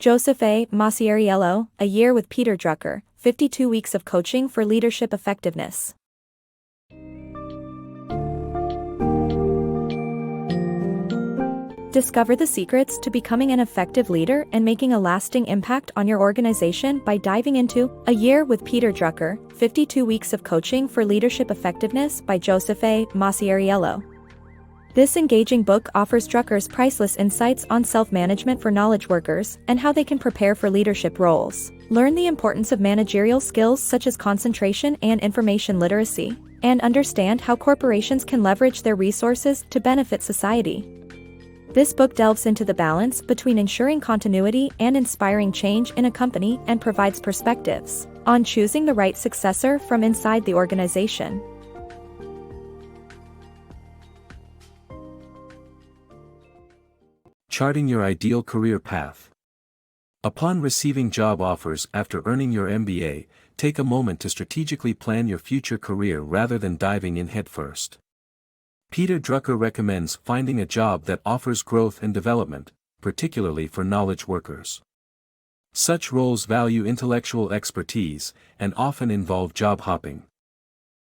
Joseph A. Maciariello, A Year with Peter Drucker, 52 Weeks of Coaching for Leadership Effectiveness. Discover the secrets to becoming an effective leader and making a lasting impact on your organization by diving into A Year with Peter Drucker, 52 Weeks of Coaching for Leadership Effectiveness by Joseph A. Maciariello. This engaging book offers Drucker's priceless insights on self-management for knowledge workers and how they can prepare for leadership roles. Learn the importance of managerial skills such as concentration and information literacy, and understand how corporations can leverage their resources to benefit society. This book delves into the balance between ensuring continuity and inspiring change in a company and provides perspectives on choosing the right successor from inside the organization. Charting your ideal career path. Upon receiving job offers after earning your MBA, take a moment to strategically plan your future career rather than diving in headfirst. Peter Drucker recommends finding a job that offers growth and development, particularly for knowledge workers. Such roles value intellectual expertise and often involve job hopping.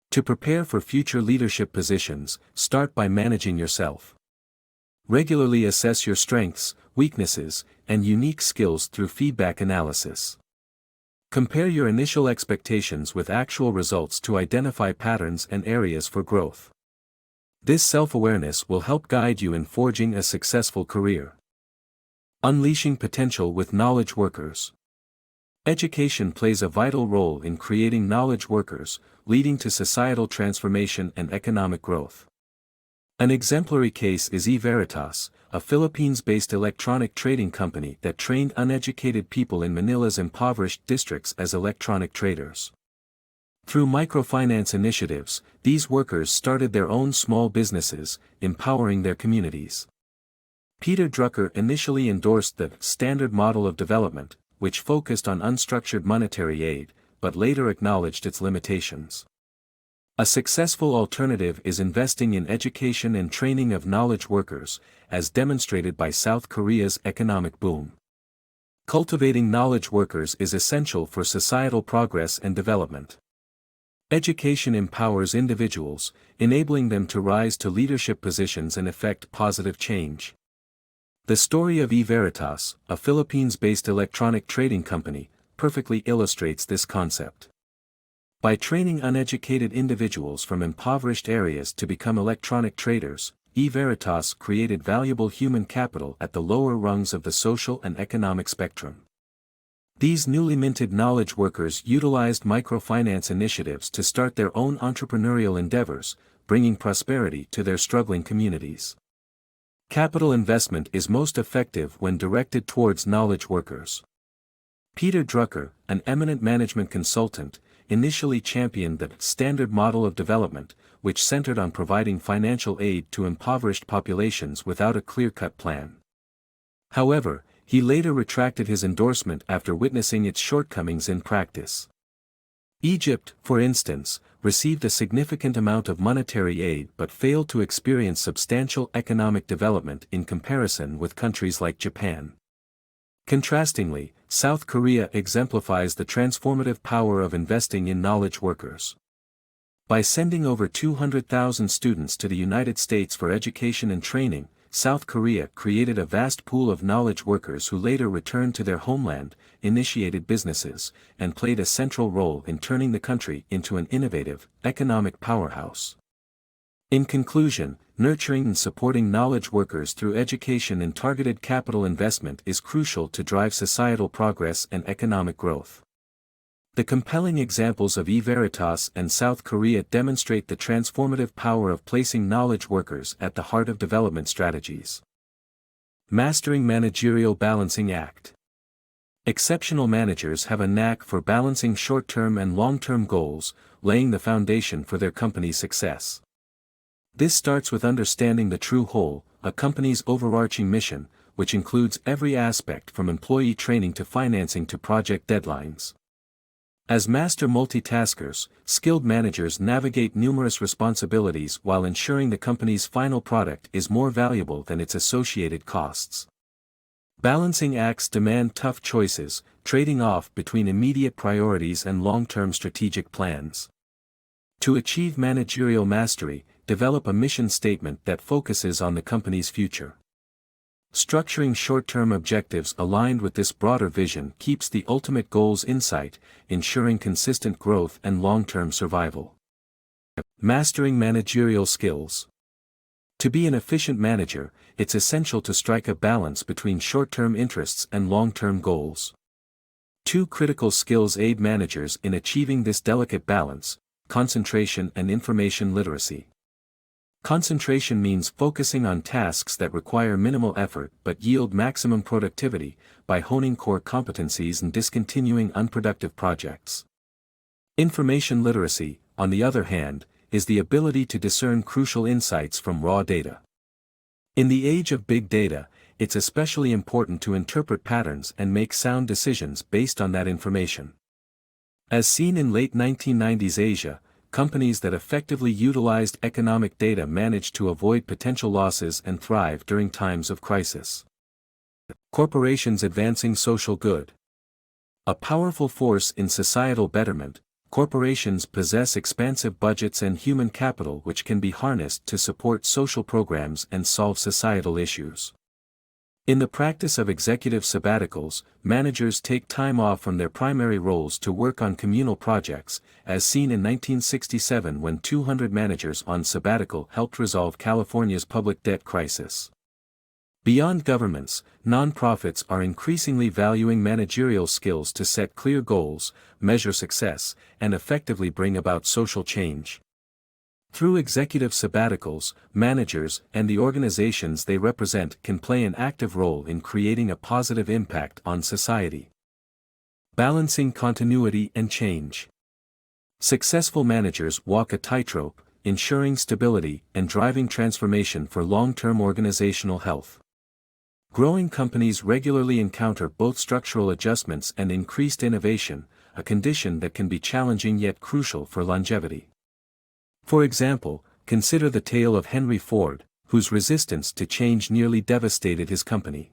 To prepare for future leadership positions, start by managing yourself. Regularly assess your strengths, weaknesses, and unique skills through feedback analysis. Compare your initial expectations with actual results to identify patterns and areas for growth. This self-awareness will help guide you in forging a successful career. Unleashing potential with knowledge workers. Education plays a vital role in creating knowledge workers, leading to societal transformation and economic growth. An exemplary case is eVeritas, a Philippines-based electronic trading company that trained uneducated people in Manila's impoverished districts as electronic traders. Through microfinance initiatives, these workers started their own small businesses, empowering their communities. Peter Drucker initially endorsed the standard model of development, which focused on unstructured monetary aid, but later acknowledged its limitations. A successful alternative is investing in education and training of knowledge workers, as demonstrated by South Korea's economic boom. Cultivating knowledge workers is essential for societal progress and development. Education empowers individuals, enabling them to rise to leadership positions and effect positive change. The story of eVeritas, a Philippines-based electronic trading company, perfectly illustrates this concept. By training uneducated individuals from impoverished areas to become electronic traders, eVeritas created valuable human capital at the lower rungs of the social and economic spectrum. These newly minted knowledge workers utilized microfinance initiatives to start their own entrepreneurial endeavors, bringing prosperity to their struggling communities. Capital investment is most effective when directed towards knowledge workers. Peter Drucker, an eminent management consultant, initially championed the standard model of development, which centered on providing financial aid to impoverished populations without a clear-cut plan. However, he later retracted his endorsement after witnessing its shortcomings in practice. Egypt, for instance, received a significant amount of monetary aid but failed to experience substantial economic development in comparison with countries like Japan. Contrastingly, South Korea exemplifies the transformative power of investing in knowledge workers. By sending over 200,000 students to the United States for education and training, South Korea created a vast pool of knowledge workers who later returned to their homeland, initiated businesses, and played a central role in turning the country into an innovative, economic powerhouse. In conclusion, nurturing and supporting knowledge workers through education and targeted capital investment is crucial to drive societal progress and economic growth. The compelling examples of eVeritas and South Korea demonstrate the transformative power of placing knowledge workers at the heart of development strategies. Mastering Managerial Balancing Act. Exceptional managers have a knack for balancing short-term and long-term goals, laying the foundation for their company's success. This starts with understanding the true whole, a company's overarching mission, which includes every aspect from employee training to financing to project deadlines. As master multitaskers, skilled managers navigate numerous responsibilities while ensuring the company's final product is more valuable than its associated costs. Balancing acts demand tough choices, trading off between immediate priorities and long-term strategic plans. To achieve managerial mastery, develop a mission statement that focuses on the company's future. Structuring short-term objectives aligned with this broader vision keeps the ultimate goals in sight, ensuring consistent growth and long-term survival. Mastering managerial skills. To be an efficient manager, it's essential to strike a balance between short-term interests and long-term goals. Two critical skills aid managers in achieving this delicate balance: concentration and information literacy. Concentration means focusing on tasks that require minimal effort but yield maximum productivity, by honing core competencies and discontinuing unproductive projects. Information literacy, on the other hand, is the ability to discern crucial insights from raw data. In the age of big data, it's especially important to interpret patterns and make sound decisions based on that information. As seen in late 1990s Asia, companies that effectively utilized economic data managed to avoid potential losses and thrive during times of crisis. Corporations advancing social good. A powerful force in societal betterment, corporations possess expansive budgets and human capital which can be harnessed to support social programs and solve societal issues. In the practice of executive sabbaticals, managers take time off from their primary roles to work on communal projects, as seen in 1967 when 200 managers on sabbatical helped resolve California's public debt crisis. Beyond governments, nonprofits are increasingly valuing managerial skills to set clear goals, measure success, and effectively bring about social change. Through executive sabbaticals, managers and the organizations they represent can play an active role in creating a positive impact on society. Balancing continuity and change. Successful managers walk a tightrope, ensuring stability and driving transformation for long-term organizational health. Growing companies regularly encounter both structural adjustments and increased innovation, a condition that can be challenging yet crucial for longevity. For example, consider the tale of Henry Ford, whose resistance to change nearly devastated his company.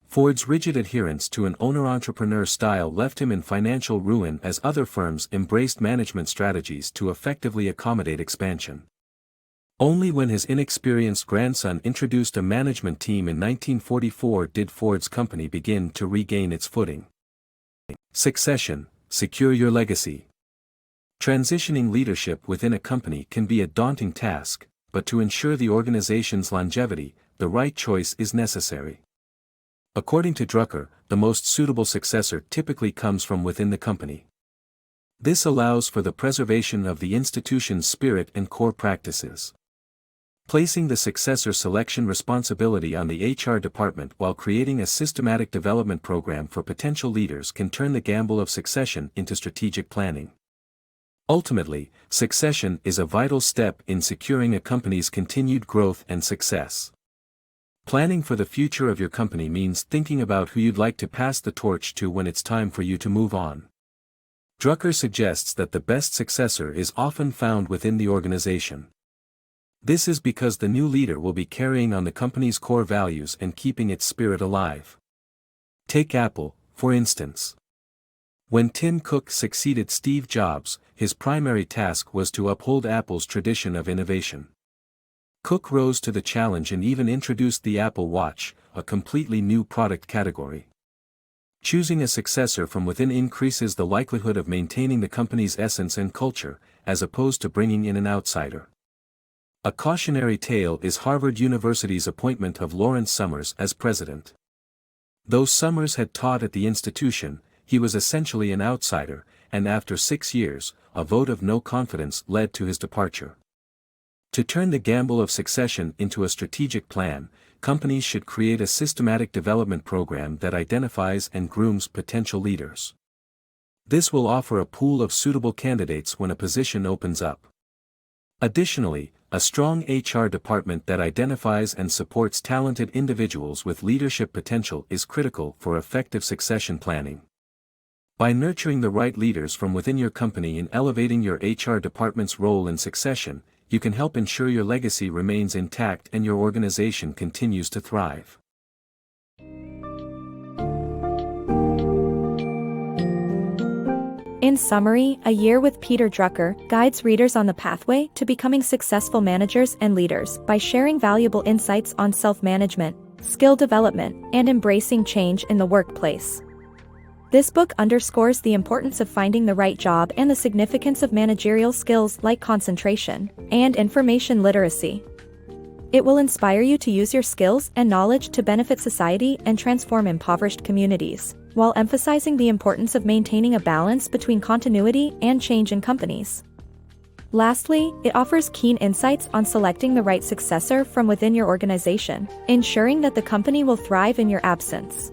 Ford's rigid adherence to an owner-entrepreneur style left him in financial ruin as other firms embraced management strategies to effectively accommodate expansion. Only when his inexperienced grandson introduced a management team in 1944 did Ford's company begin to regain its footing. Succession, secure your legacy. Transitioning leadership within a company can be a daunting task, but to ensure the organization's longevity, the right choice is necessary. According to Drucker, the most suitable successor typically comes from within the company. This allows for the preservation of the institution's spirit and core practices. Placing the successor selection responsibility on the HR department while creating a systematic development program for potential leaders can turn the gamble of succession into strategic planning. Ultimately, succession is a vital step in securing a company's continued growth and success. Planning for the future of your company means thinking about who you'd like to pass the torch to when it's time for you to move on. Drucker suggests that the best successor is often found within the organization. This is because the new leader will be carrying on the company's core values and keeping its spirit alive. Take Apple, for instance. When Tim Cook succeeded Steve Jobs, his primary task was to uphold Apple's tradition of innovation. Cook rose to the challenge and even introduced the Apple Watch, a completely new product category. Choosing a successor from within increases the likelihood of maintaining the company's essence and culture, as opposed to bringing in an outsider. A cautionary tale is Harvard University's appointment of Lawrence Summers as president. Though Summers had taught at the institution, he was essentially an outsider, and after 6 years, a vote of no confidence led to his departure. To turn the gamble of succession into a strategic plan, companies should create a systematic development program that identifies and grooms potential leaders. This will offer a pool of suitable candidates when a position opens up. Additionally, a strong HR department that identifies and supports talented individuals with leadership potential is critical for effective succession planning. By nurturing the right leaders from within your company and elevating your HR department's role in succession, you can help ensure your legacy remains intact and your organization continues to thrive. In summary, A Year with Peter Drucker guides readers on the pathway to becoming successful managers and leaders by sharing valuable insights on self-management, skill development, and embracing change in the workplace. This book underscores the importance of finding the right job and the significance of managerial skills like concentration and information literacy. It will inspire you to use your skills and knowledge to benefit society and transform impoverished communities, while emphasizing the importance of maintaining a balance between continuity and change in companies. Lastly, it offers keen insights on selecting the right successor from within your organization, ensuring that the company will thrive in your absence.